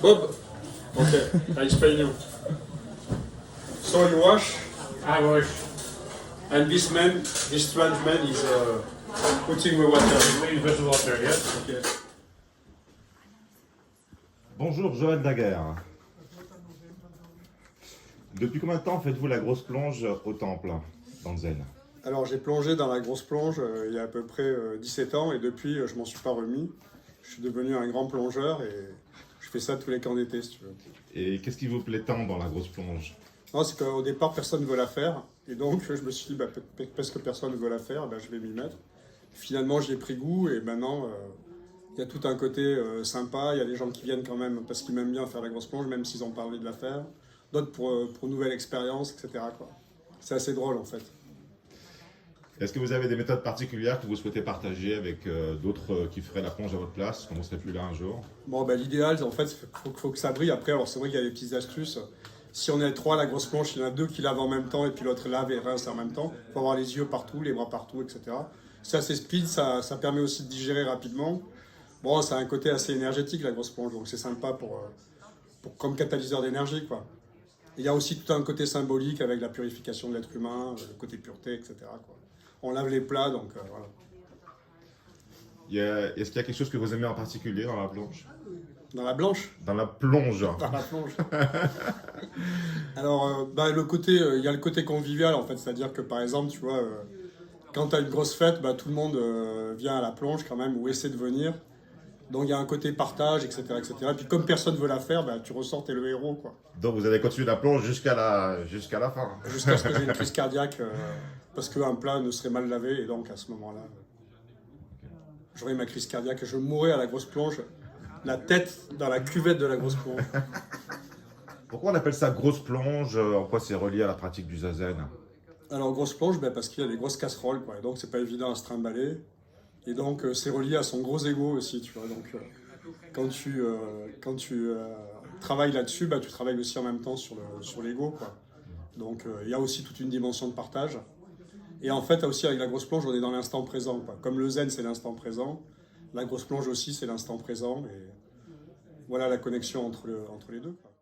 Bob? Okay, I explain you. So you wash, I wash. and this man, this strange man is putting the water. Clean with water, yes? Okay. Bonjour Joël Daguerre. Depuis combien de temps faites-vous la grosse plonge au temple, dans le zen? Alors j'ai plongé dans la grosse plonge il y a à peu près 17 ans et depuis je m'en suis pas remis. Je suis devenu un grand plongeur et je fais ça tous les camps d'été si tu veux. Et qu'est-ce qui vous plaît tant dans la grosse plonge? Non, c'est qu'au départ personne ne veut la faire et donc je me suis dit parce que personne ne veut la faire, je vais m'y mettre. Finalement j'y ai pris goût et maintenant il y a tout un côté sympa, il y a des gens qui viennent quand même parce qu'ils m'aiment bien faire la grosse plonge même s'ils ont pas envie de la faire. D'autres pour nouvelle expérience, etc. quoi. C'est assez drôle en fait. Est-ce que vous avez des méthodes particulières que vous souhaitez partager avec d'autres qui feraient la plonge à votre place quand vous ne serez plus là un jour? Bon, l'idéal, en fait, faut que ça brille. Après, alors c'est vrai qu'il y a des petites astuces. Si on est trois à la grosse planche, il y en a deux qui lavent en même temps et puis l'autre lave et rince en même temps. Il faut avoir les yeux partout, les bras partout, etc. C'est assez speed, ça permet aussi de digérer rapidement. Bon, ça a un côté assez énergétique, la grosse plonge, donc c'est sympa comme catalyseur d'énergie, quoi. Il y a aussi tout un côté symbolique avec la purification de l'être humain, le côté pureté, etc., quoi. On lave les plats, donc voilà. Est-ce qu'il y a quelque chose que vous aimez en particulier dans la plonge? Dans la blanche? Dans la plonge. Dans la plonge. Alors, il y a le côté convivial, en fait. C'est-à-dire que, par exemple, tu vois, quand tu as une grosse fête, tout le monde vient à la plonge quand même, ou essaie de venir. Donc, il y a un côté partage, etc., etc. Et puis, comme personne ne veut la faire, tu ressors, t'es le héros, quoi. Donc vous allez continuer la plonge jusqu'à la fin. Jusqu'à ce que j'ai une crise cardiaque, parce qu'un plat ne serait mal lavé, et donc, à ce moment-là, j'aurais ma crise cardiaque et je mourrais à la grosse plonge, la tête dans la cuvette de la grosse plonge. Pourquoi on appelle ça grosse plonge? En quoi c'est relié à la pratique du zazen? Alors, grosse plonge, parce qu'il y a des grosses casseroles, quoi. Et donc, c'est pas évident à se trimballer. Et donc, c'est relié à son gros ego aussi, tu vois. Donc, quand tu travailles là-dessus, tu travailles aussi en même temps sur l'ego, quoi. Donc, il y a aussi toute une dimension de partage. Et en fait, aussi, avec la grosse plonge, on est dans l'instant présent, quoi. Comme le zen, c'est l'instant présent. La grosse plonge aussi, c'est l'instant présent. Et voilà la connexion entre les deux, quoi.